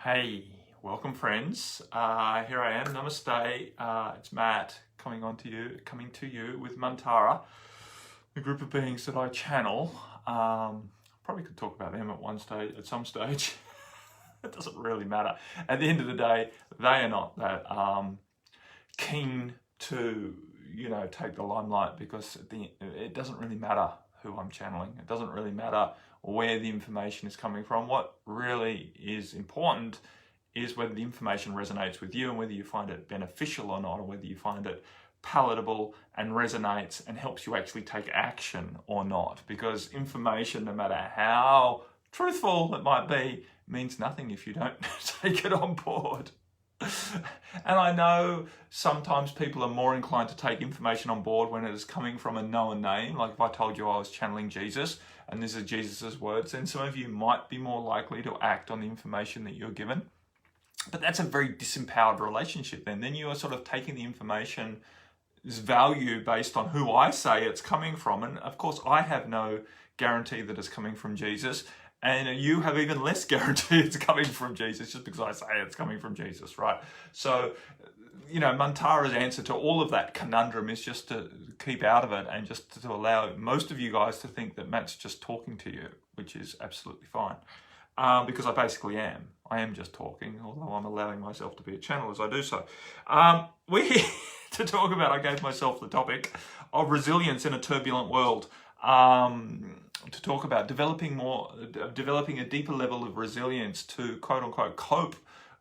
Hey, welcome friends. Here I am. Namaste. It's Matt coming to you with ManTarA, the group of beings that I channel. Probably could talk about them at some stage. It doesn't really matter. At the end of the day, they are not that keen to take the limelight, because it doesn't really matter who I'm channeling. It doesn't really matter where the information is coming from. What really is important is whether the information resonates with you and whether you find it beneficial or not, or whether you find it palatable and resonates and helps you actually take action or not. Because information, no matter how truthful it might be, means nothing if you don't take it on board. And I know sometimes people are more inclined to take information on board when it is coming from a known name. Like if I told you I was channeling Jesus and this is Jesus's words, then some of you might be more likely to act on the information that you're given. But that's a very disempowered relationship then. Then you are sort of taking the information's value based on who I say it's coming from. And of course, I have no guarantee that it's coming from Jesus. And you have even less guarantee it's coming from Jesus just because I say it's coming from Jesus, right? So, ManTarA's answer to all of that conundrum is just to keep out of it and just to allow most of you guys to think that Matt's just talking to you, which is absolutely fine. Because I basically am. I am just talking, although I'm allowing myself to be a channel as I do so. We're here to talk about, I gave myself the topic of resilience in a turbulent world. To talk about developing a deeper level of resilience to quote unquote cope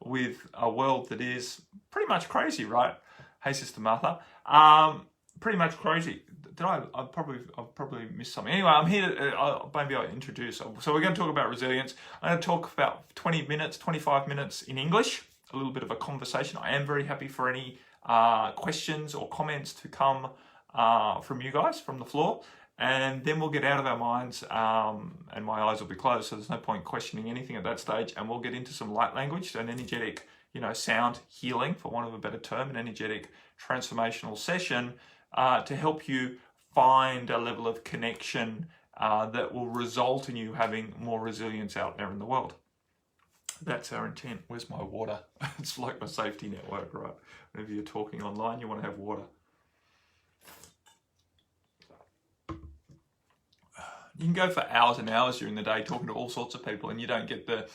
with a world that is pretty much crazy, right? Hey, Sister Martha. Pretty much crazy. I've probably missed something. Anyway, I'm here to, maybe I'll introduce. So we're going to talk about resilience. I'm going to talk about 25 minutes in English, a little bit of a conversation. I am very happy for any questions or comments to come from you guys, from the floor. And then we'll get out of our minds and my eyes will be closed. So there's no point questioning anything at that stage. And we'll get into some light language, an energetic, sound healing, for want of a better term, an energetic transformational session to help you find a level of connection that will result in you having more resilience out there in the world. That's our intent. Where's my water? It's like my safety network, right? Whenever you're talking online, you want to have water. You can go for hours and hours during the day talking to all sorts of people and you don't get the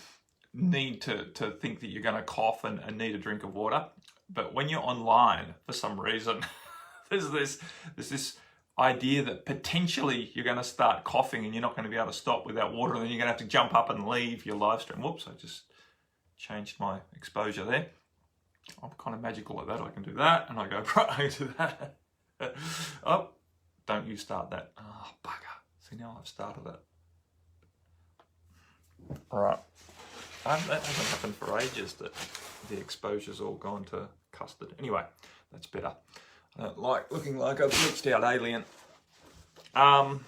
need to think that you're going to cough and need a drink of water. But when you're online, for some reason, there's this idea that potentially you're going to start coughing and you're not going to be able to stop without water, and then you're going to have to jump up and leave your live stream. Whoops, I just changed my exposure there. I'm kind of magical at that. I can do that and I go right into that. Oh, don't you start that. Oh, bugger. See, now I've started it. All right. That hasn't happened for ages, that the exposure's all gone to custard. Anyway, that's better. I don't like looking like a bleached out alien. Looking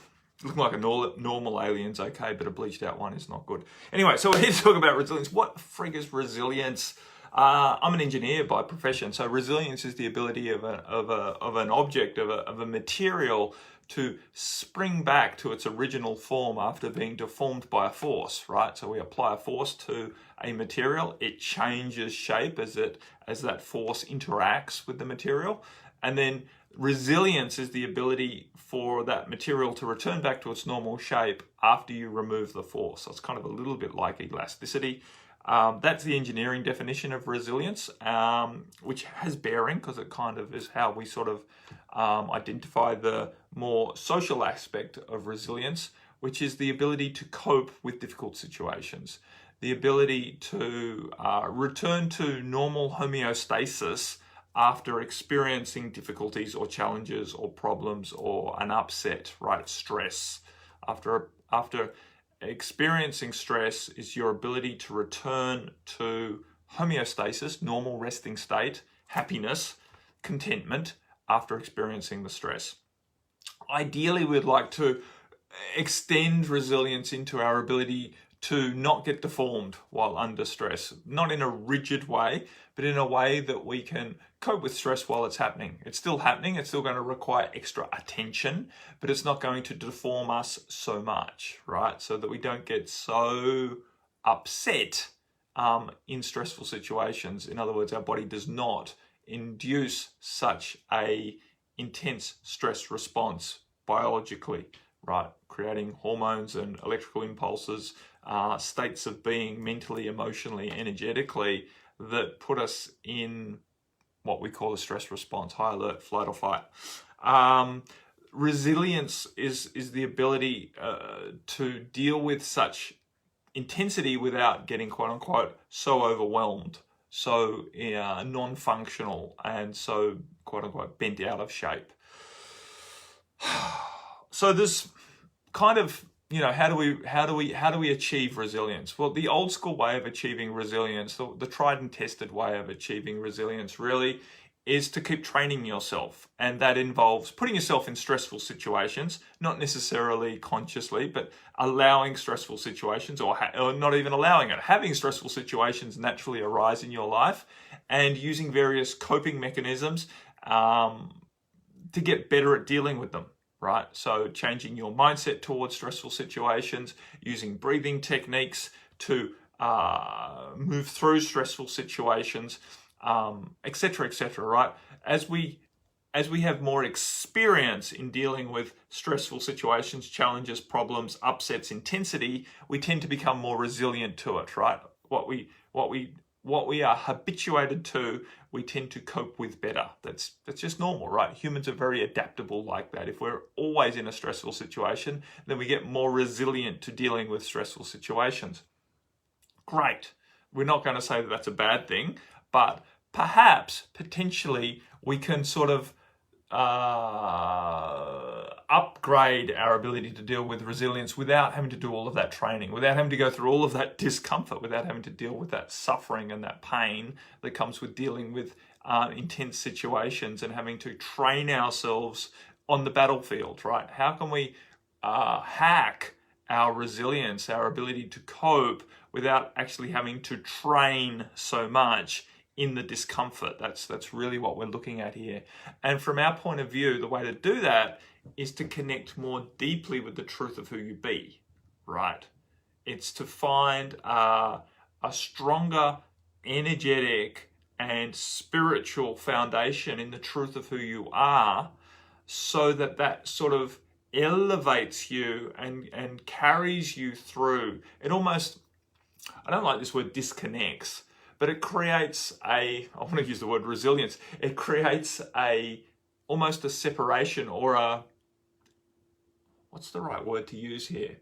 like a normal alien's okay, but a bleached out one is not good. Anyway, so we're here to talk about resilience. What the frig is resilience? I'm an engineer by profession, so resilience is the ability of an object, of a material, to spring back to its original form after being deformed by a force, right? So we apply a force to a material, it changes shape as that force interacts with the material. And then resilience is the ability for that material to return back to its normal shape after you remove the force. So it's kind of a little bit like elasticity. That's the engineering definition of resilience, which has bearing because it kind of is how we sort of identify the more social aspect of resilience, which is the ability to cope with difficult situations, the ability to return to normal homeostasis after experiencing difficulties or challenges or problems or an upset, right? Stress. After experiencing stress is your ability to return to homeostasis, normal resting state, happiness, contentment after experiencing the stress. Ideally, we'd like to extend resilience into our ability to not get deformed while under stress, not in a rigid way, but in a way that we can cope with stress while it's happening. It's still happening, it's still going to require extra attention, but it's not going to deform us so much, right? So that we don't get so upset in stressful situations. In other words, our body does not induce such a intense stress response biologically, right? Creating hormones and electrical impulses, states of being mentally, emotionally, energetically that put us in what we call a stress response, high alert, flight or fight. Resilience is the ability to deal with such intensity without getting quote unquote so overwhelmed, so non-functional, and so quote unquote bent out of shape. So this kind of, how do we achieve resilience? Well, the old school way of achieving resilience, the tried and tested way of achieving resilience really is to keep training yourself. And that involves putting yourself in stressful situations, not necessarily consciously, but allowing stressful situations, or not even allowing it, having stressful situations naturally arise in your life, and using various coping mechanisms to get better at dealing with them. Right? So changing your mindset towards stressful situations, using breathing techniques to move through stressful situations, etc., etc. Right? As we have more experience in dealing with stressful situations, challenges, problems, upsets, intensity, we tend to become more resilient to it. Right? What we are habituated to, we tend to cope with better. That's just normal, right? Humans are very adaptable like that. If we're always in a stressful situation, then we get more resilient to dealing with stressful situations. Great. We're not going to say that that's a bad thing, but perhaps, potentially, we can sort of upgrade our ability to deal with resilience without having to do all of that training, without having to go through all of that discomfort, without having to deal with that suffering and that pain that comes with dealing with intense situations and having to train ourselves on the battlefield, right? How can we hack our resilience, our ability to cope without actually having to train so much in the discomfort? That's really what we're looking at here. And from our point of view, the way to do that is to connect more deeply with the truth of who you be, right? It's to find a stronger, energetic, and spiritual foundation in the truth of who you are, so that sort of elevates you and carries you through. It almost, I don't like this word disconnects, but it creates I want to use the word resilience. It creates almost a separation, or what's the right word to use here?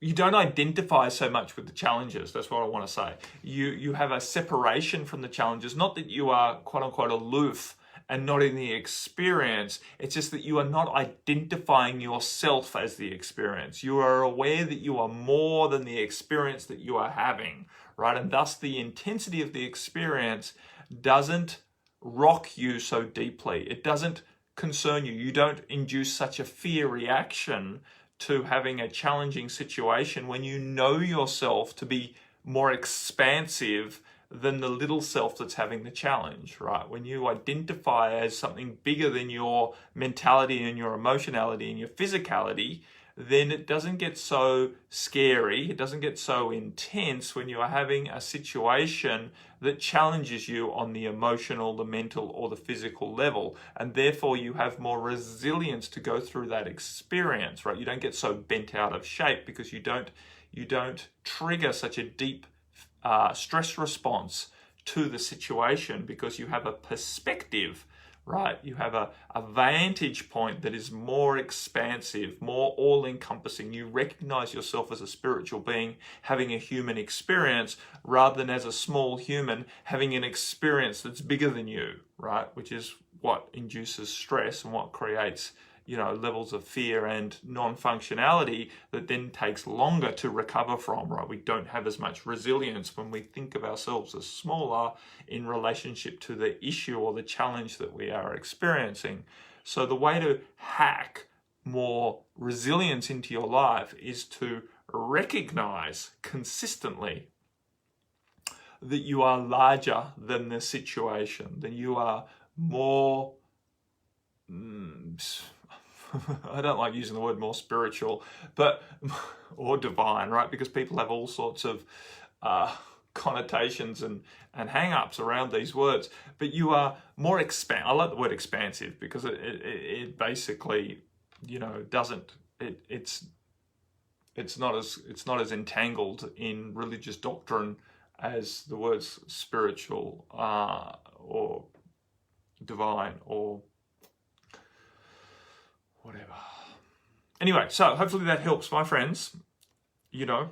You don't identify so much with the challenges. That's what I want to say. You have a separation from the challenges. Not that you are quote unquote aloof and not in the experience. It's just that you are not identifying yourself as the experience. You are aware that you are more than the experience that you are having, right? And thus the intensity of the experience doesn't rock you so deeply. It doesn't concern you. You don't induce such a fear reaction to having a challenging situation when you know yourself to be more expansive than the little self that's having the challenge, right? When you identify as something bigger than your mentality and your emotionality and your physicality, then it doesn't get so scary, it doesn't get so intense when you are having a situation that challenges you on the emotional, the mental, or the physical level. And therefore you have more resilience to go through that experience, right? You don't get so bent out of shape because you don't trigger such a deep stress response to the situation, because you have a perspective, right? You have a vantage point that is more expansive, more all-encompassing. You recognize yourself as a spiritual being having a human experience, rather than as a small human having an experience that's bigger than you, right? Which is what induces stress and what creates, levels of fear and non-functionality that then takes longer to recover from, right? We don't have as much resilience when we think of ourselves as smaller in relationship to the issue or the challenge that we are experiencing. So the way to hack more resilience into your life is to recognize consistently that you are larger than the situation, that you are more I don't like using the word more spiritual, or divine, right? Because people have all sorts of connotations and hang-ups around these words, but you are more I like the word expansive, because it basically, you know, it's not as entangled in religious doctrine as the words spiritual or divine or whatever. Anyway, so hopefully that helps, my friends. You know,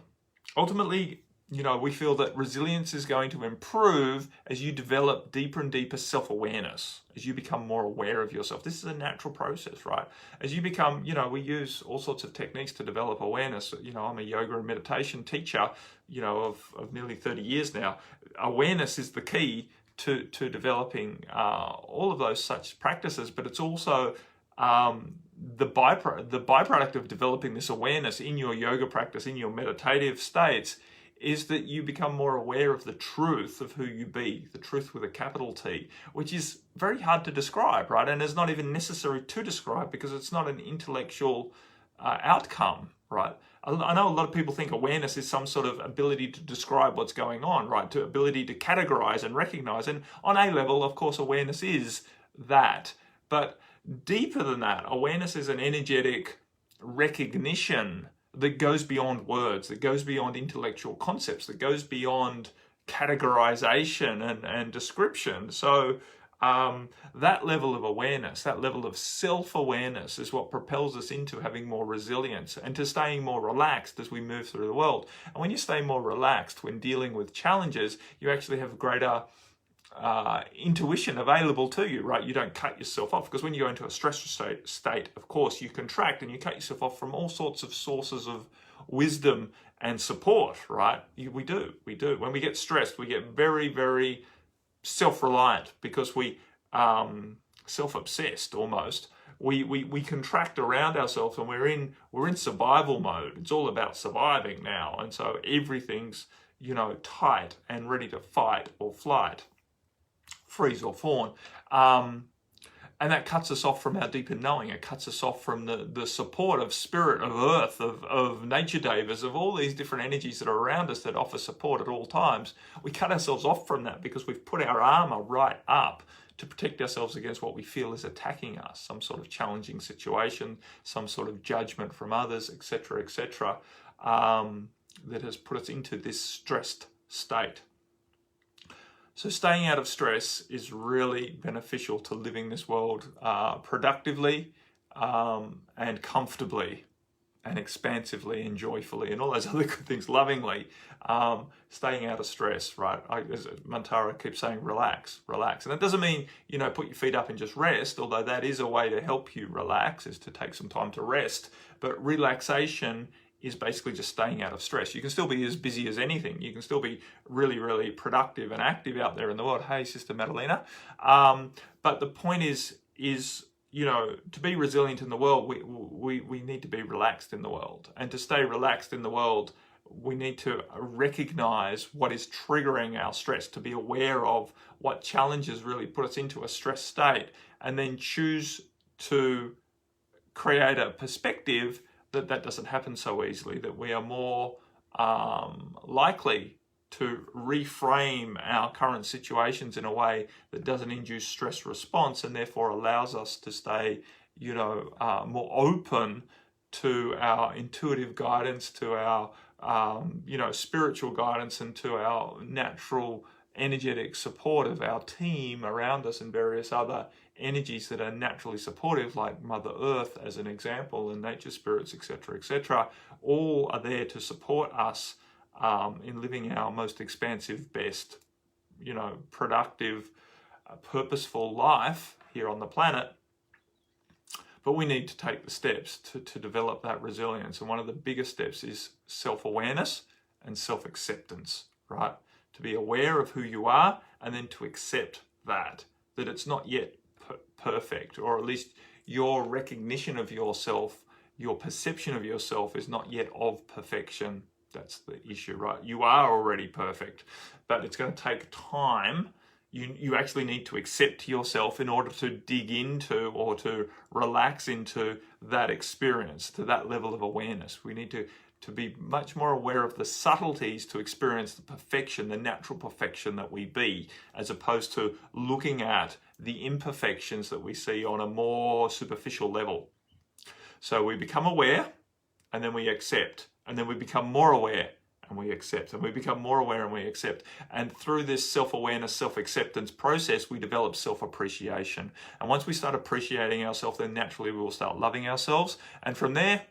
ultimately, you know, we feel that resilience is going to improve as you develop deeper and deeper self-awareness, as you become more aware of yourself. This is a natural process, right? As you become, you know, we use all sorts of techniques to develop awareness. You know, I'm a yoga and meditation teacher, you know, of nearly 30 years now. Awareness is the key to developing all of those such practices, but it's also the byproduct of developing this awareness in your yoga practice, in your meditative states, is that you become more aware of the truth of who you be, the truth with a capital T, which is very hard to describe, right? And is not even necessary to describe, because it's not an intellectual outcome, right? I know a lot of people think awareness is some sort of ability to describe what's going on, right? To ability to categorize and recognize. And on a level, of course, awareness is that. But deeper than that, awareness is an energetic recognition that goes beyond words, that goes beyond intellectual concepts, that goes beyond categorization and description. So that level of awareness, that level of self-awareness, is what propels us into having more resilience and to staying more relaxed as we move through the world. And when you stay more relaxed when dealing with challenges, you actually have greater intuition available to you, right? You don't cut yourself off, because when you go into a stress state, of course, you contract and you cut yourself off from all sorts of sources of wisdom and support, right? We do. When we get stressed, we get very, very self-reliant, because we self-obsessed almost. We contract around ourselves, and we're in survival mode. It's all about surviving now, and so everything's, you know, tight and ready to fight or flight, freeze or fawn, and that cuts us off from our deeper knowing. It cuts us off from the support of spirit, of earth, of nature devas, of all these different energies that are around us that offer support at all times. We cut ourselves off from that because we've put our armor right up to protect ourselves against what we feel is attacking us, some sort of challenging situation, some sort of judgment from others, etc., that has put us into this stressed state. So staying out of stress is really beneficial to living this world productively and comfortably and expansively and joyfully and all those other good things, lovingly. Staying out of stress, right? As ManTarA keeps saying, relax. And that doesn't mean, you know, put your feet up and just rest, although that is a way to help you relax, is to take some time to rest. But relaxation is basically just staying out of stress. You can still be as busy as anything. You can still be really, really productive and active out there in the world. Hey, Sister Madalena. But the point is, you know, to be resilient in the world, we need to be relaxed in the world. And to stay relaxed in the world, we need to recognize what is triggering our stress, to be aware of what challenges really put us into a stress state, and then choose to create a perspective that doesn't happen so easily, that we are more likely to reframe our current situations in a way that doesn't induce stress response, and therefore allows us to stay, you know, more open to our intuitive guidance, to our, you know, spiritual guidance, and to our natural energetic support of our team around us and various other energies that are naturally supportive, like Mother Earth as an example, and nature spirits, etc., all are there to support us in living our most expansive, best, you know, productive, purposeful life here on the planet. But we need to take the steps to develop that resilience. And one of the biggest steps is self-awareness and self-acceptance, right? To be aware of who you are, and then to accept that it's not yet perfect, or at least your recognition of yourself, your perception of yourself is not yet of perfection. That's the issue, right? You are already perfect, but it's going to take time. You actually need to accept yourself in order to dig into or to relax into that experience, to that level of awareness. We need to to be much more aware of the subtleties to experience the perfection, the natural perfection that we be, as opposed to looking at the imperfections that we see on a more superficial level. So we become aware, and then we accept, and then we become more aware, and we accept, and we become more aware and we accept. And through this self-awareness, self-acceptance process, we develop self-appreciation. And once we start appreciating ourselves, then naturally we will start loving ourselves. And from there,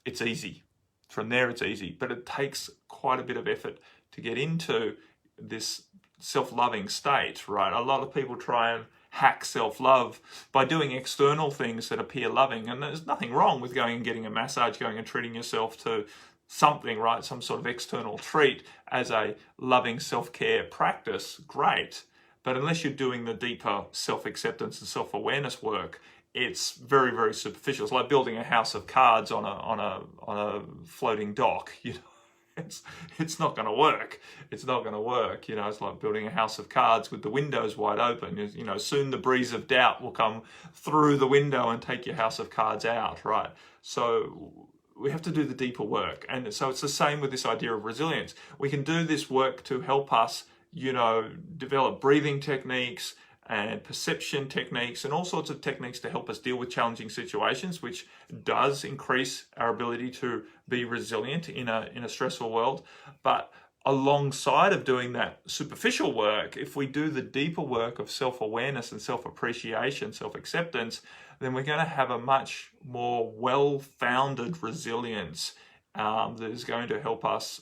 it's easy. From there, it's easy. But it takes quite a bit of effort to get into this self-loving state, right? A lot of people try and hack self-love by doing external things that appear loving. And there's nothing wrong with going and getting a massage, going and treating yourself to something, right? Some sort of external treat as a loving self-care practice, great. But unless you're doing the deeper self-acceptance and self-awareness work, it's very, very superficial. It's like building a house of cards on a floating dock. You know, it's not going to work. It's not going to work. You know, it's like building a house of cards with the windows wide open. You know, soon the breeze of doubt will come through the window and take your house of cards out, right? So we have to do the deeper work. And so it's the same with this idea of resilience. We can do this work to help us, you know, develop breathing techniques and perception techniques and all sorts of techniques to help us deal with challenging situations, which does increase our ability to be resilient in a stressful world. But alongside of doing that superficial work, if we do the deeper work of self-awareness and self-appreciation, self-acceptance, then we're going to have a much more well-founded resilience that is going to help us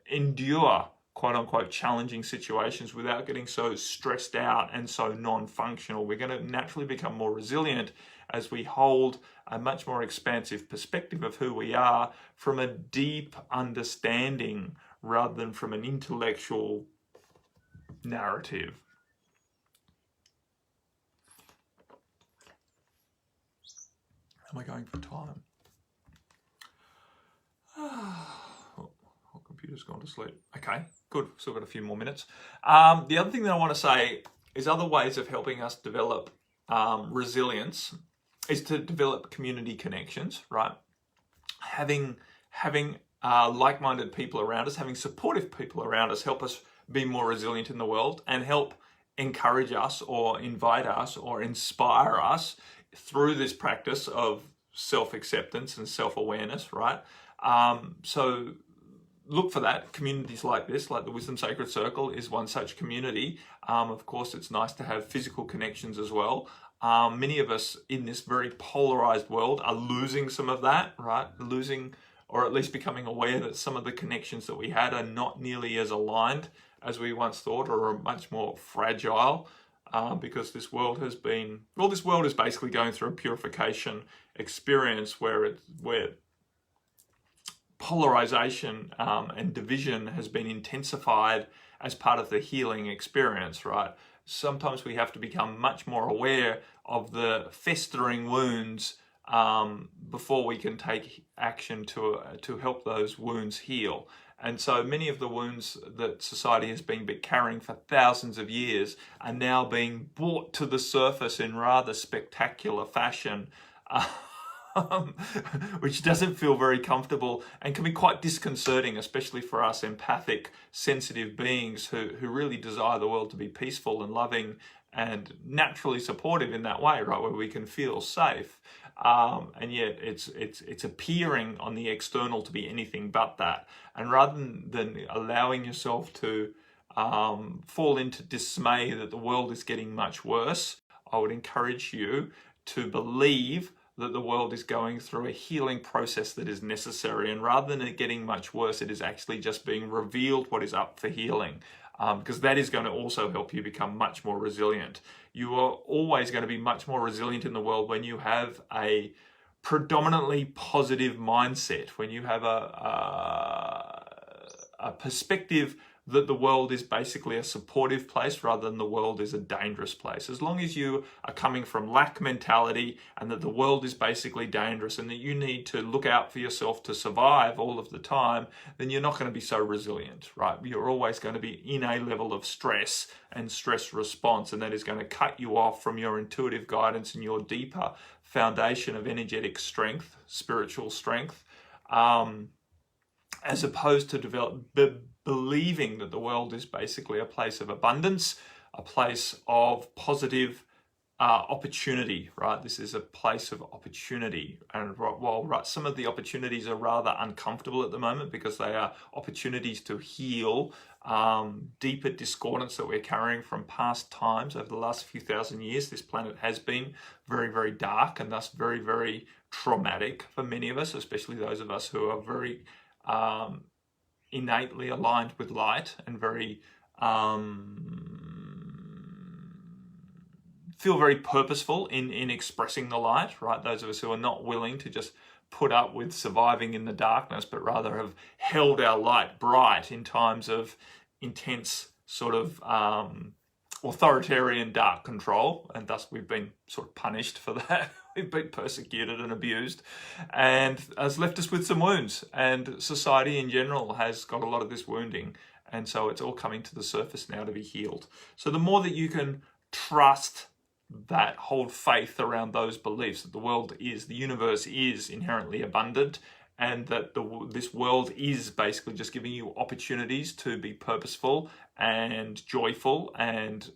endure quote-unquote challenging situations without getting so stressed out and so non-functional. We're going to naturally become more resilient as we hold a much more expansive perspective of who we are from a deep understanding rather than from an intellectual narrative. Am I going for time? Oh, computer's gone to sleep. Okay, good. Still got a few more minutes. The other thing that I want to say is other ways of helping us develop resilience is to develop community connections, right? Having like-minded people around us, having supportive people around us help us be more resilient in the world and help encourage us or invite us or inspire us through this practice of self-acceptance and self-awareness, right? So look for that. Communities like this, like the Wisdom Sacred Circle, is one such community. Of course, it's nice to have physical connections as well. Many of us in this very polarized world are losing some of that, right? Losing, or at least becoming aware that some of the connections that we had are not nearly as aligned as we once thought, or are much more fragile. Because this world has been, well, this world is basically going through a purification experience where polarization and division has been intensified as part of the healing experience, right? Sometimes we have to become much more aware of the festering wounds before we can take action to help those wounds heal. And so many of the wounds that society has been carrying for thousands of years are now being brought to the surface in rather spectacular fashion, which doesn't feel very comfortable and can be quite disconcerting, especially for us empathic, sensitive beings who really desire the world to be peaceful and loving and naturally supportive in that way, right, where we can feel safe. And yet it's appearing on the external to be anything but that. And rather than allowing yourself to fall into dismay that the world is getting much worse, I would encourage you to believe that the world is going through a healing process that is necessary. And rather than it getting much worse, it is actually just being revealed what is up for healing. Because that is going to also help you become much more resilient. You are always going to be much more resilient in the world when you have a predominantly positive mindset, when you have a perspective that the world is basically a supportive place rather than the world is a dangerous place. As long as you are coming from lack mentality and that the world is basically dangerous and that you need to look out for yourself to survive all of the time, then you're not going to be so resilient, right? You're always going to be in a level of stress and stress response, and that is going to cut you off from your intuitive guidance and your deeper foundation of energetic strength, spiritual strength. as opposed to believing that the world is basically a place of abundance, a place of positive opportunity, right? This is a place of opportunity. And while some of the opportunities are rather uncomfortable at the moment because they are opportunities to heal deeper discordance that we're carrying from past times over the last few thousand years, this planet has been very, very dark and thus very, very traumatic for many of us, especially those of us who are very innately aligned with light and very feel very purposeful in expressing the light, right? Those of us who are not willing to just put up with surviving in the darkness, but rather have held our light bright in times of intense sort of authoritarian dark control, and thus we've been sort of punished for that. We've been persecuted and abused, and has left us with some wounds, and society in general has got a lot of this wounding, and so it's all coming to the surface now to be healed. So the more that you can trust that, hold faith around those beliefs that the world is, the universe is inherently abundant, and that this world is basically just giving you opportunities to be purposeful and joyful and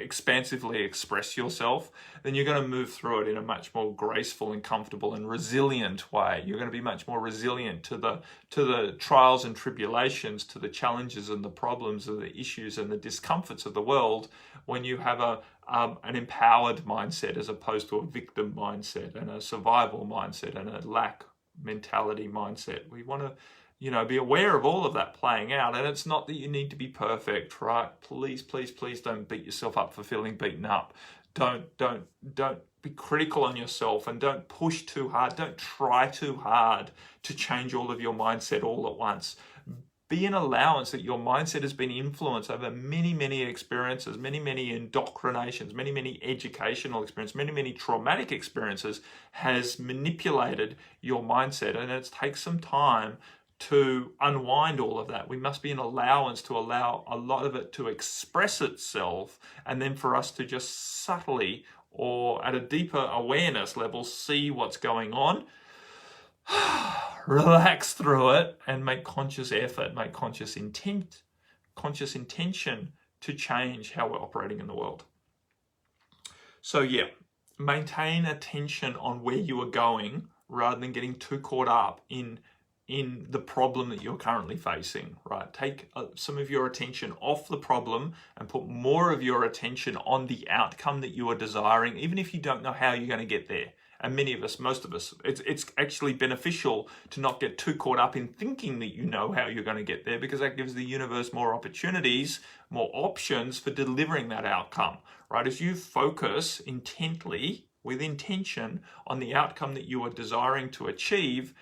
expansively express yourself, then you're going to move through it in a much more graceful and comfortable and resilient way. You're going to be much more resilient to the trials and tribulations, to the challenges and the problems and the issues and the discomforts of the world when you have an empowered mindset as opposed to a victim mindset and a survival mindset and a lack mentality mindset. We want to, be aware of all of that playing out, and it's not that you need to be perfect, right? Please, please, please don't beat yourself up for feeling beaten up. Don't be critical on yourself, and don't push too hard. Don't try too hard to change all of your mindset all at once. Be an allowance that your mindset has been influenced over many, many experiences, many, many indoctrinations, many, many educational experiences, many, many traumatic experiences has manipulated your mindset, and it takes some time to unwind all of that. We must be an allowance to allow a lot of it to express itself, and then for us to just subtly or at a deeper awareness level see what's going on. Relax through it and make conscious effort, make conscious intention to change how we're operating in the world. So yeah, maintain attention on where you are going rather than getting too caught up in the problem that you're currently facing, right? Take some of your attention off the problem and put more of your attention on the outcome that you are desiring, even if you don't know how you're going to get there. And many of us, most of us, it's actually beneficial to not get too caught up in thinking that you know how you're going to get there, because that gives the universe more opportunities, more options for delivering that outcome, right? As you focus intently, with intention, on the outcome that you are desiring to achieve,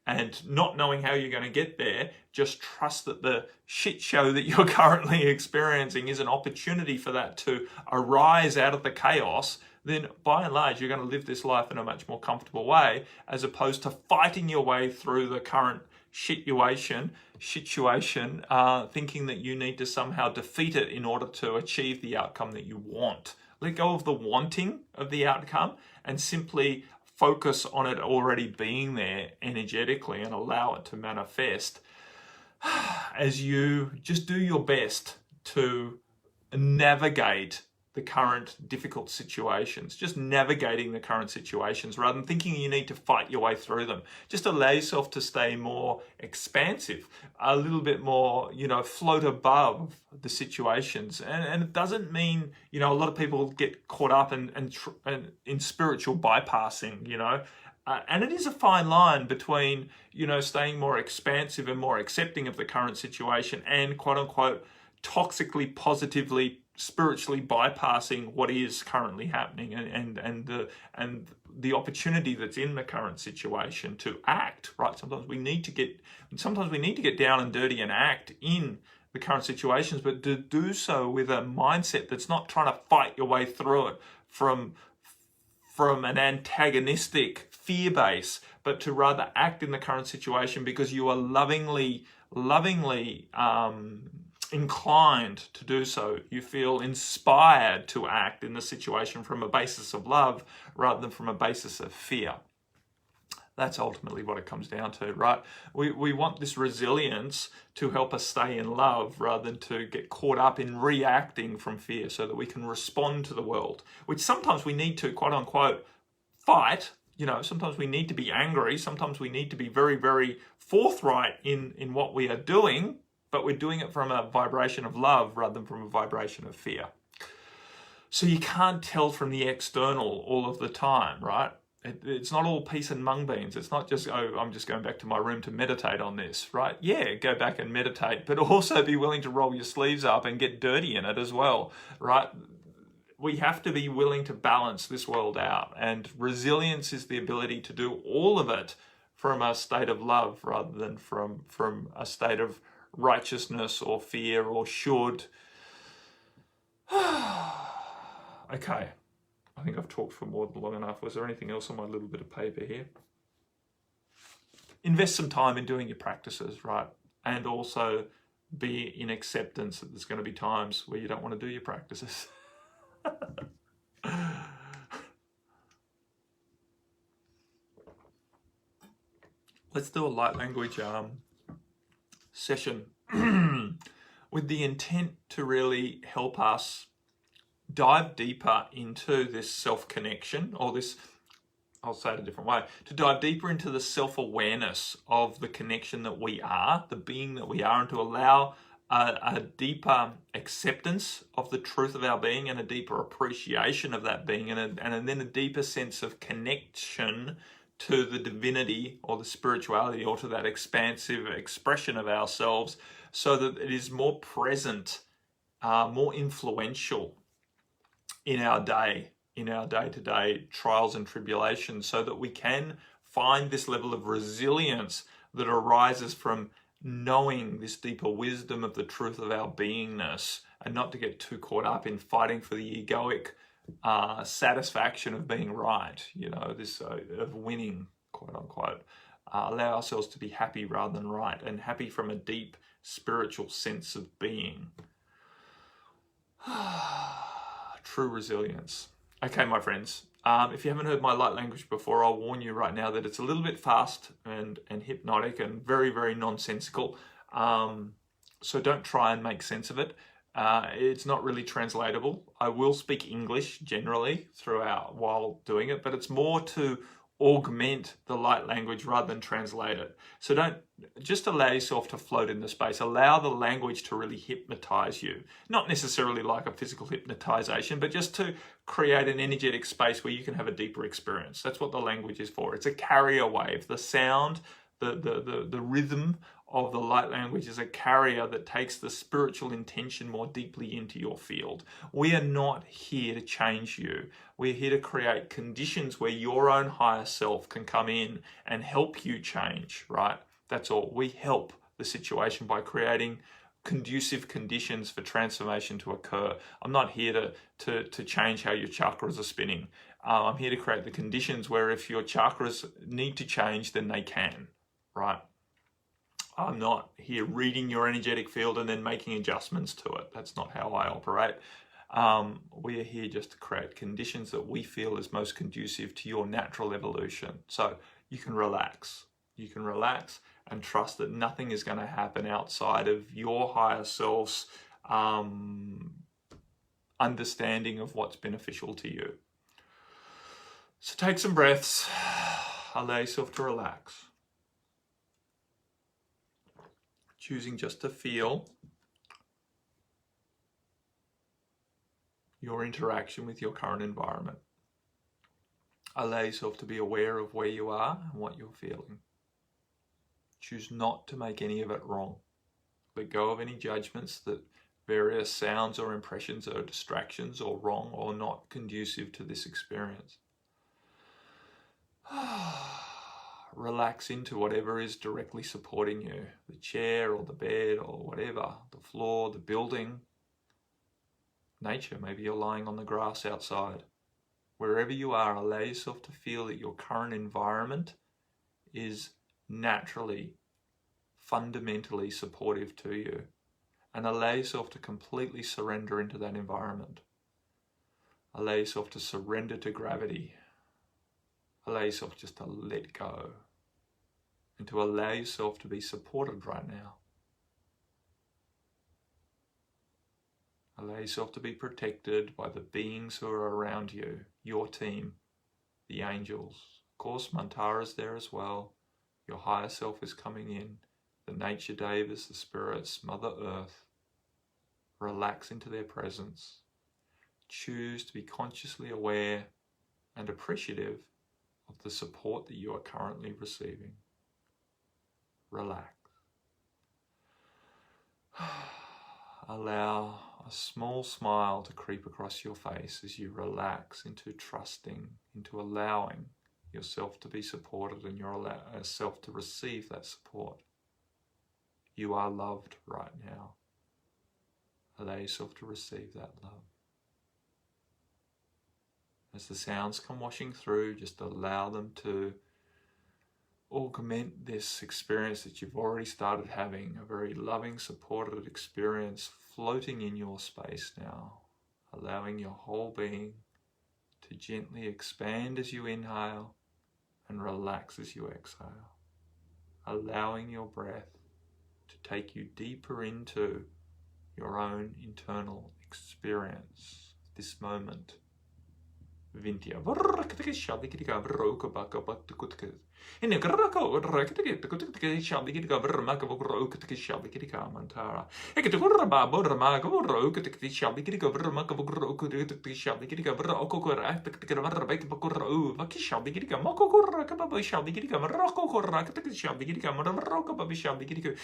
and not knowing how you're going to get there, just trust that the shit show that you're currently experiencing is an opportunity for that to arise out of the chaos. Then by and large, you're going to live this life in a much more comfortable way, as opposed to fighting your way through the current situation, thinking that you need to somehow defeat it in order to achieve the outcome that you want. Let go of the wanting of the outcome and simply focus on it already being there energetically and allow it to manifest as you just do your best to navigate the current difficult situations, just navigating the current situations rather than thinking you need to fight your way through them. Just allow yourself to stay more expansive, a little bit more, float above the situations. And it doesn't mean, a lot of people get caught up and in spiritual bypassing, and it is a fine line between, staying more expansive and more accepting of the current situation and quote unquote toxically, positively, spiritually bypassing what is currently happening and the opportunity that's in the current situation to act, right? Sometimes we need to get down and dirty and act in the current situations, but to do so with a mindset that's not trying to fight your way through it from an antagonistic fear base, but to rather act in the current situation because you are lovingly inclined to do so. You feel inspired to act in the situation from a basis of love rather than from a basis of fear. That's ultimately what it comes down to, right? We want this resilience to help us stay in love rather than to get caught up in reacting from fear, so that we can respond to the world, which sometimes we need to, quote unquote, fight. You know, sometimes we need to be angry. Sometimes we need to be very, very forthright in what we are doing, but we're doing it from a vibration of love rather than from a vibration of fear. So you can't tell from the external all of the time, right? It's not all peace and mung beans. It's not just, oh, I'm just going back to my room to meditate on this, right? Yeah, go back and meditate, but also be willing to roll your sleeves up and get dirty in it as well, right? We have to be willing to balance this world out. And resilience is the ability to do all of it from a state of love rather than from a state of righteousness or fear or should. Okay. I think I've talked for more than long enough. Was there anything else on my little bit of paper here? Invest some time in doing your practices, right? And also be in acceptance that there's going to be times where you don't want to do your practices. Let's do a light language session with the intent to really help us dive deeper into this self-connection, or this, I'll say it a different way, to dive deeper into the self-awareness of the connection that we are, the being that we are, and to allow a deeper acceptance of the truth of our being and a deeper appreciation of that being, and then a deeper sense of connection to the divinity or the spirituality, or to that expansive expression of ourselves, so that it is more present, more influential in our day-to-day trials and tribulations, so that we can find this level of resilience that arises from knowing this deeper wisdom of the truth of our beingness, and not to get too caught up in fighting for the egoic satisfaction of being right, you know, this of winning, quote unquote. Allow ourselves to be happy rather than right, and happy from a deep spiritual sense of being. True resilience. Okay, my friends, if you haven't heard my light language before, I'll warn you right now that it's a little bit fast and hypnotic and very, very nonsensical. So don't try and make sense of it. It's not really translatable. I will speak English generally throughout while doing it, but it's more to augment the light language rather than translate it. So don't just allow yourself to float in the space. Allow the language to really hypnotize you. Not necessarily like a physical hypnotization, but just to create an energetic space where you can have a deeper experience. That's what the language is for. It's a carrier wave. The sound, the rhythm of the light language is a carrier that takes the spiritual intention more deeply into your field. We are not here to change you. We're here to create conditions where your own higher self can come in and help you change, right? That's all. We help the situation by creating conducive conditions for transformation to occur. I'm not here to change how your chakras are spinning. I'm here to create the conditions where if your chakras need to change, then they can, right? I'm not here reading your energetic field and then making adjustments to it. That's not how I operate. We are here just to create conditions that we feel is most conducive to your natural evolution. So you can relax. You can relax and trust that nothing is going to happen outside of your higher self's understanding of what's beneficial to you. So take some breaths. Allow yourself to relax. Choosing just to feel your interaction with your current environment. Allow yourself to be aware of where you are and what you're feeling. Choose not to make any of it wrong. Let go of any judgments that various sounds or impressions are distractions or wrong or not conducive to this experience. Relax into whatever is directly supporting you, the chair or the bed or whatever, the floor, the building, nature. Maybe you're lying on the grass outside. Wherever you are, allow yourself to feel that your current environment is naturally, fundamentally supportive to you, and allow yourself to completely surrender into that environment. Allow yourself to surrender to gravity. Allow yourself just to let go. and to allow yourself to be supported right now. Allow yourself to be protected by the beings who are around you, your team, the angels. Of course, ManTarA is there as well. Your higher self is coming in. The nature devas, the spirits, Mother Earth. Relax into their presence. Choose to be consciously aware and appreciative of the support that you are currently receiving. Relax. Allow a small smile to creep across your face as you relax into trusting, into allowing yourself to be supported and yourself to receive that support. You are loved right now. Allow yourself to receive that love. As the sounds come washing through, just allow them to augment this experience that you've already started having, a very loving, supported experience floating in your space now, allowing your whole being to gently expand as you inhale and relax as you exhale, allowing your breath to take you deeper into your own internal experience, this moment. Vintia. In a Graco, ManTarA. Ekitagurba, Boramago, Roke, the Shabiki, Macabo, the Shabiki, Rocco, Bakuro, Vakishabiki, Moko, Shabiki, Rocco, Rack, the Shabiki, Marocco, Babishabiki,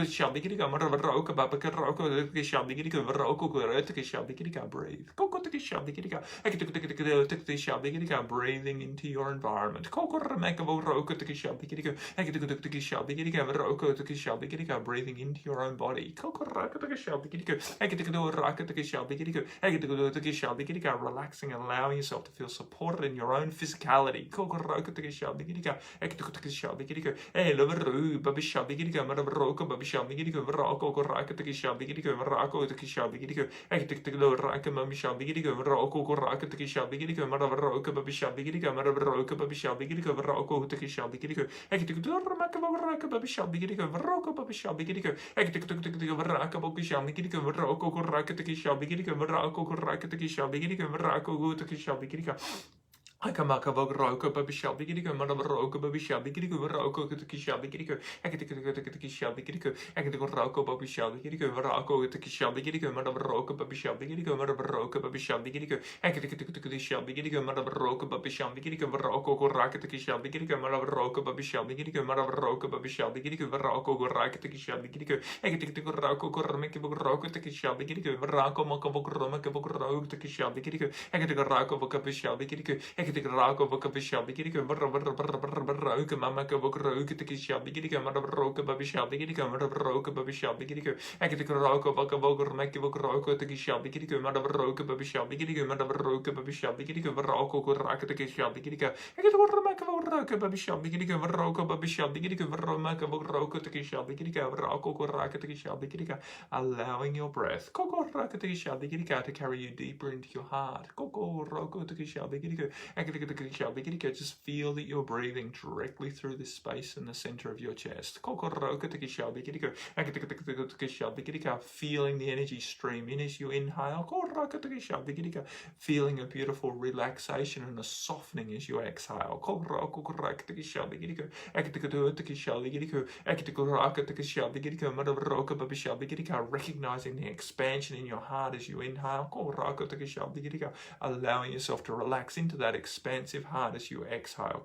Shabiki, Marocco, Babacarocco, the Shabiki, Rocco, the Shabiki, brave. Coco, the Shabiki, breathing into your environment. Breathing into your own body. Relaxing, allowing yourself to feel supported in your own physicality. Akamaka Vogroka, Baby Shabikiko, Madabaroka, Baby Shabikiko, Roko, Kishabikiko, Ekishabikiko, Ekiko, Baby Shabikiko, Rako, Kishabikiko, Madabaroka, Baby Shabikiko, Madabaroka, Baby Shabikiko, Ekishabikiko, Madabaroka, Baby Shabikiko, Roko, Rakataki Shabikiko, Madabaroka, Baby Shabikiko, Madabaroka, Baby Shabikiko, Roko, Rakataki Shabikiko, Ekiko, Rako, Kormiki, Roko, Kishabikiko, Rako, Makabok, Roko, Kishabikiko, Ekiko, Rako, Shabikiko, Rako Vokabishabikiko, Roka Mamaka Vokroka, Kishabikiko, Madabaroka, Babishabikiko, Madabaroka, Babishabikiko, Ekitikoko, Vokavok, Makivok, Kishabikiko, Madabaroka, Babishabikiko, Madabaroka, Babishabikiko, Roko, Rakataki Shabikiko, Ekitoraka, Babishabikiko, Roko, Babishabikiko, Romaka Vokroka, Kishabikiko, Roko, Rakataki Shabikiko, allowing your breath, Koko Rakataki Shabikiko, to carry you deeper into your heart, Koko Roko, Kishabikiko. Just feel that you're breathing directly through this space in the center of your chest. Feeling the energy stream in as you inhale. Feeling a beautiful relaxation and a softening as you exhale. Recognizing the expansion in your heart as you inhale. Allowing yourself to relax into that expansive heart as you exhale.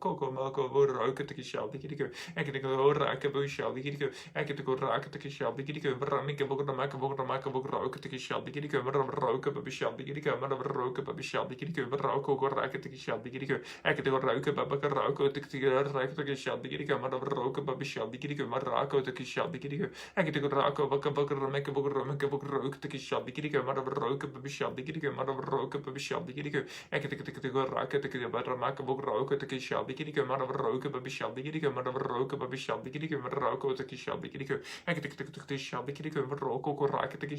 Ekadika Baramaka Bogroka Takishabikika Mararoka Babishabikika Mararoka Babishabikika Maroko Takishabikika Ekadikishabikika Maroko Korakataki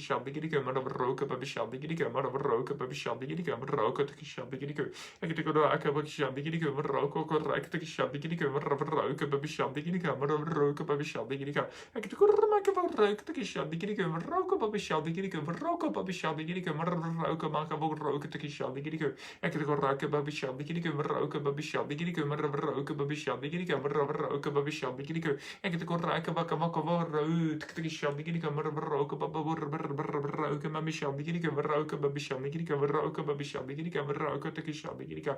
Mararoka Babishabikika Mararoka Babishabikika Maroko Takishabikika Ekadika Bakishabikika Maroko Korakataki Mararoka Babishabikika Mararoka Babishabikika Ekadika Takishabikika Maroko Babishabikika Maroko Babishabikika Mararoka Makaboka Takishabikika Ekadika Babishabikika Maroka Babishabikika Mararoka Babishabikika Mararoka Babishabikika Ekadika Bakamako Takishabikika Mararoka Babaroka Mamishabikika Maroka Babishabikika Maroka Babishabikika Maroka Takishabikika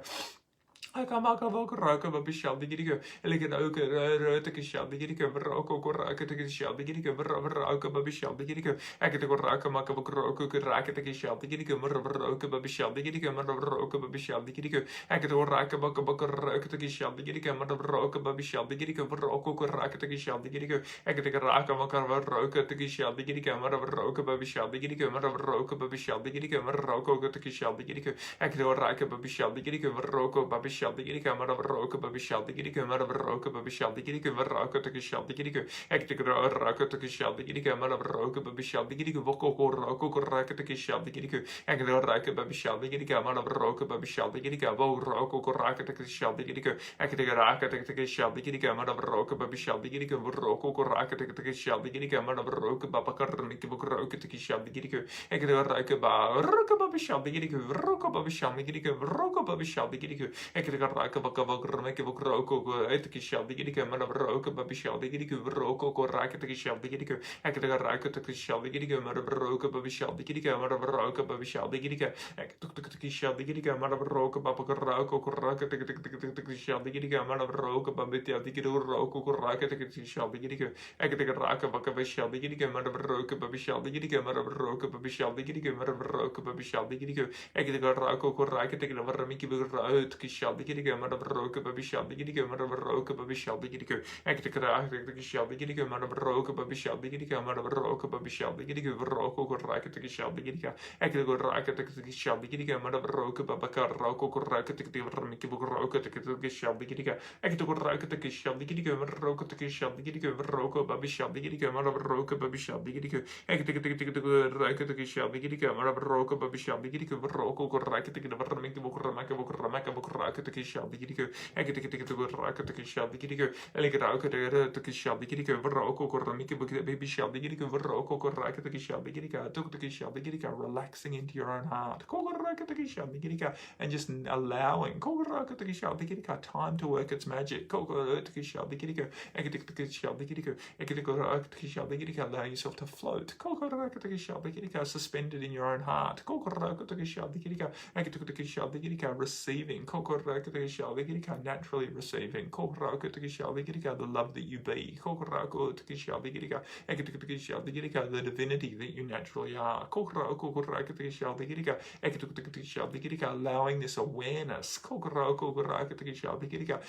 Akamaka Vokaraka Babishabikika, Eleganoka, Takishabikika, Varoko, Koraka, Takishabikika, Varaka Babishabikika, Akakoraka Makavoko, Rakatakishabikika, Mararoka Babishabikika, Mararoka Babishabikika, Akatoraka Bakabakaraka Takishabikika, Mararoka Babishabikika, Varoko, Rakatakishabikika, Akakaraka Makavaroka Takishabikika, Mararoka Babishabikika, Mararoka Babishabikika, Maroko Takishabikika, Akatoraka Babishabikika, Varoko Babishabikika. Mararoka Babishabikika, Mararoka Babishabikika, Varaka Takishabikika, Ektikaraka Takishabikika, Mararoka Babishabikika, Voko Roko Koraka Takishabikika, Ektaraka Babishabikika, Mararoka Babishabikika, Voroko Koraka Takishabikika, Ektikaraka Takishabikika, Mararoka Babishabikika, Voroko Koraka Takishabikika, Mararoka Babakarmiki Vokroka Takishabikika, Ektaraka Baraka Babishabikika, Voroko Babishabikika, Voroko Babishabikika, Ektikaraka Bakavakramaki Vokroko, Etikishabikika, Mararoka Babishabikika, Voroko Koraka Takishabikika, Ektikaraka Takishabikika, Mararoka Babishabikika, Mararoka Babishabikika, Ektikishabikika, Mararoka Babakarako Koraka Takishabikika, Mararoka Babitiabikika, Roko Koraka Takishabikika, Ektikaraka Bakavashabikika, Mararoka Babishabikika, Mararoka Babishabikika, Mararoka Babishabikika, Ektikarako Koraka Takishabikika, Kishabikika, Mararoka Babishabikika, Mararoka Babishabikika, Ektikaraka Mararoka Babishabikika, Mararoka Babishabikika, Roko Koraka Takishabikika, Ektikaraka Takishabikika, Mararoka Babakaroko Koraka Takishabikika, Roka Takishabikika, Ektikaraka Takishabikika, Mararoka Takishabikika, Roko Babishabikika, Mararoka Babishabikika, Ektikaraka Takishabikika, Mararoka Babishabikika, Roko Koraka Takishabikika, Ramaka Takishabikika, Ektikaraka Takishabikika, Elikaraka Takishabikika, Varoko Koramika Babishabikika, Varoko Koraka Takishabikika, Tuktakishabikika, relaxing into your own heart, Kokoraka Takishabikika, and just allowing Kokoraka Takishabikika time to work its magic, Kokoraka Takishabikika, Ektikaraka Takishabikika, allowing yourself to float, Kokoraka Takishabikika, suspended in your own heart, Kokoraka Takishabikika, Ektikaraka, receiving, Kokoraka Takishabikika, naturally receiving, Kokoraka Takishabikika, the love that you be, Kokoraka Takishabikika, Ektikaraka, the divinity that you naturally are, Kokoraka Takishabikika, Ektikaraka, allowing this awareness, Kokoraka Takishabikika,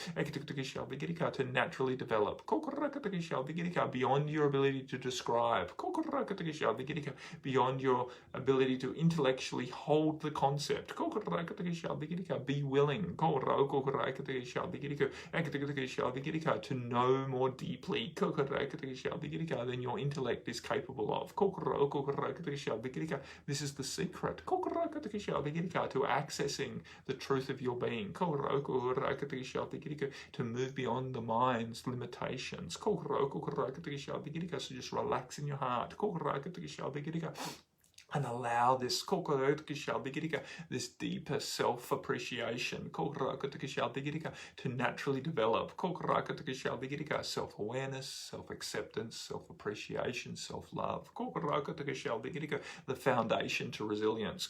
to naturally develop, Kokoraka Takishabikika, beyond your ability to describe, Kokoraka Takishabikika, beyond your ability to intellectually hold the concept, Kokoraka Takishabikika, be willing, to know more deeply than your intellect is capable of. This is the secret to accessing the truth of your being, to move beyond the mind's limitations. So just relax in your heart, and allow this this deeper self-appreciation to naturally develop, self-awareness, self-acceptance, self-appreciation, self-love, the foundation to resilience,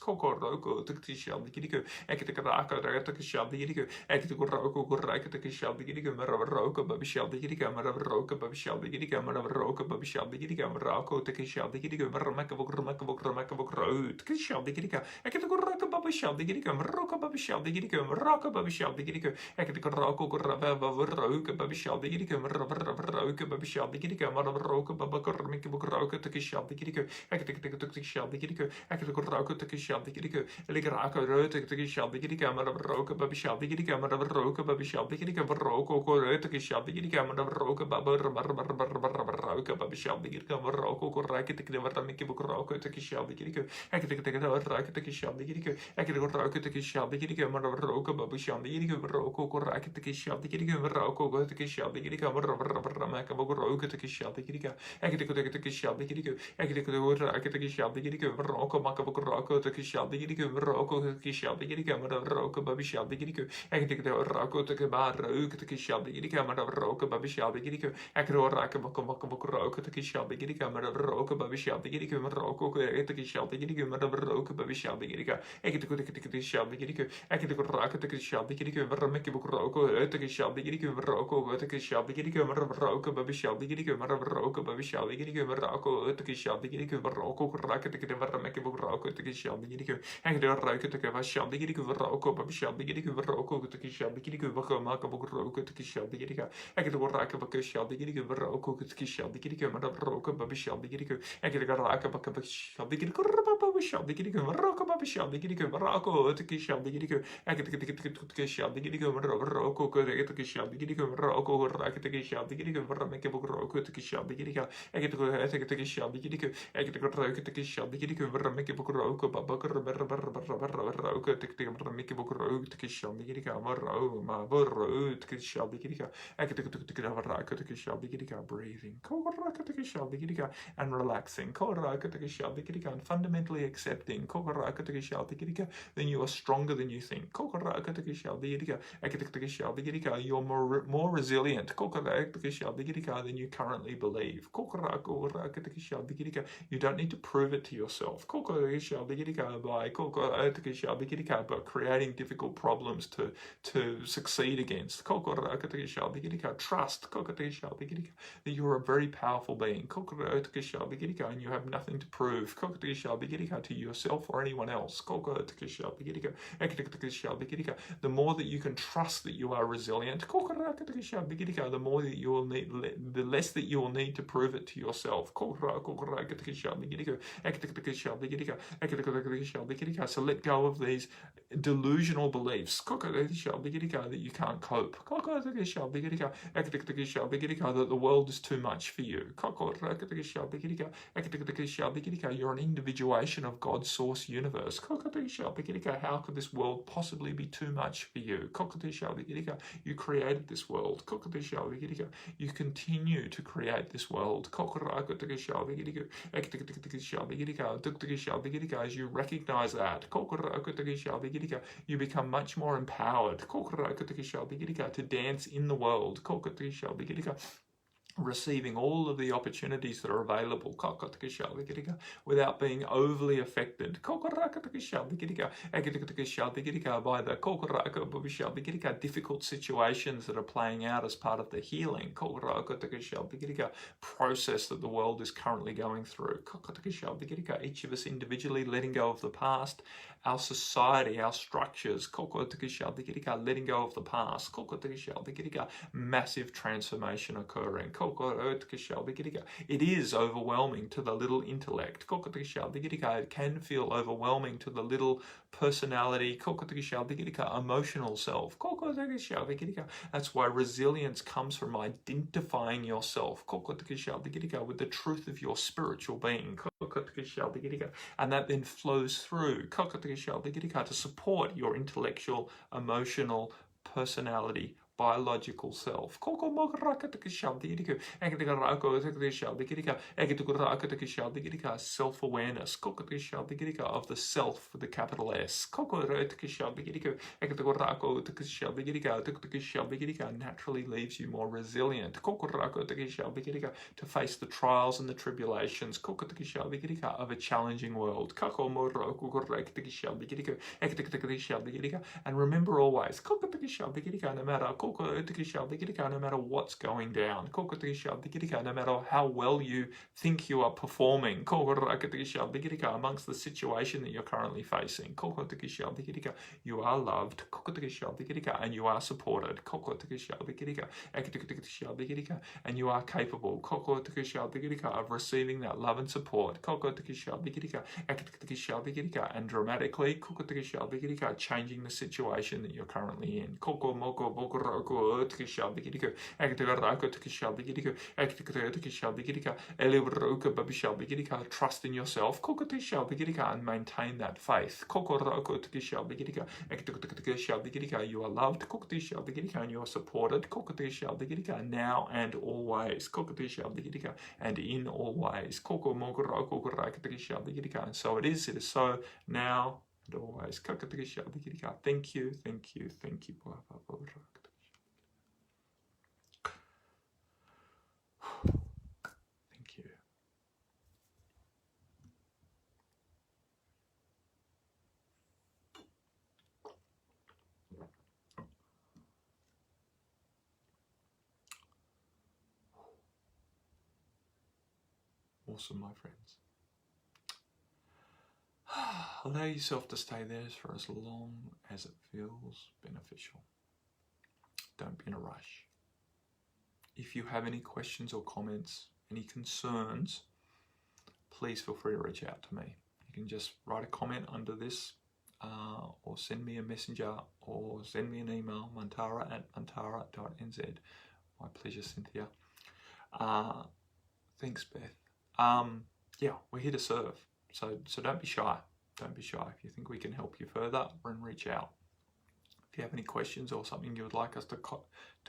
Breathing and relaxing and fundamentally accepting then you are stronger than you think. You're more resilient than you currently believe. You don't need to prove it to yourself by creating difficult problems to succeed against. Trust that you're a very powerful being and you have nothing to prove to yourself or anyone else. The more that you can trust that you are resilient, the more that you will need, the less that you will need to prove it to yourself. So let go of these delusional beliefs that you can't cope, that the world is too much for you. You're an individuation of God's source universe. How could this world possibly be too much for you? You created this world. You continue to create this world. As you recognize that, you become much more empowered to dance in the world, receiving all of the opportunities that are available without being overly affected by the difficult situations that are playing out as part of the healing process that the world is currently going through. Each of us individually letting go of the past, our society, our structures, letting go of the past, massive transformation occurring. It is overwhelming to the little intellect. It can feel overwhelming to the little personality, emotional self. That's why resilience comes from identifying yourself with the truth of your spiritual being. And that then flows through to support your intellectual, emotional, personality, biological self. Self-awareness of the self with the capital S. Naturally leaves you more resilient to face the trials and the tribulations of a challenging world. And remember always, no matter no matter what's going down, no matter how well you think you are performing, amongst the situation that you're currently facing. You are loved, and you are supported, and you are capable of receiving that love and support, and dramatically changing the situation that you're currently in. Trust in yourself and maintain that faith. You are loved and you are supported now and always, and in all ways. And so it is so now and always. Thank you. Thank you. Awesome, my friends. Allow yourself to stay there for as long as it feels beneficial. Don't be in a rush. If you have any questions or comments, any concerns, please feel free to reach out to me. You can just write a comment under this or send me a messenger or send me an email, ManTarA@mantara.nz. My pleasure, Cynthia. Thanks, Beth. Yeah, we're here to serve. So don't be shy. Don't be shy. If you think we can help you further, then reach out. If you have any questions or something you would like us to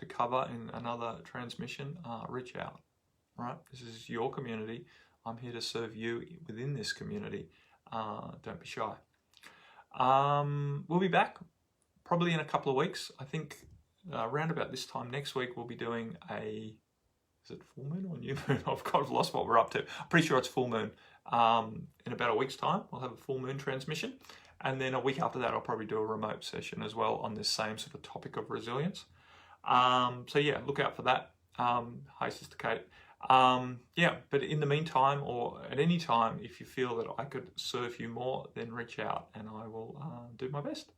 cover in another transmission, reach out. Right? This is your community. I'm here to serve you within this community. Don't be shy. We'll be back probably in a couple of weeks. I think around about this time next week we'll be doing is it full moon or new moon? I've kind of lost what we're up to. I'm pretty sure it's full moon. In about a week's time, I'll have a full moon transmission. And then a week after that, I'll probably do a remote session as well on this same sort of topic of resilience. So yeah, look out for that. Hi, Sister Kate. Yeah, but in the meantime, or at any time, if you feel that I could serve you more, then reach out and I will do my best.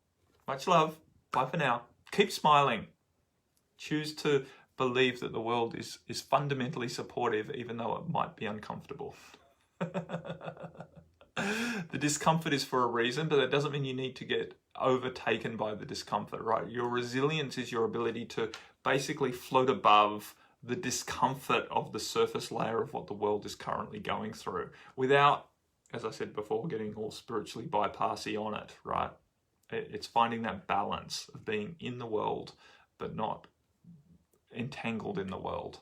Much love. Bye for now. Keep smiling. Choose to believe that the world is fundamentally supportive, even though it might be uncomfortable. The discomfort is for a reason, but that doesn't mean you need to get overtaken by the discomfort, right? Your resilience is your ability to basically float above the discomfort of the surface layer of what the world is currently going through without, as I said before, getting all spiritually bypassy on it, right? It's finding that balance of being in the world, but not entangled in the world.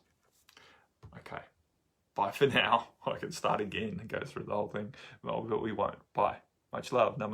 Okay. Bye for now. I can start again and go through the whole thing, but we won't. Bye. Much love. Namaste.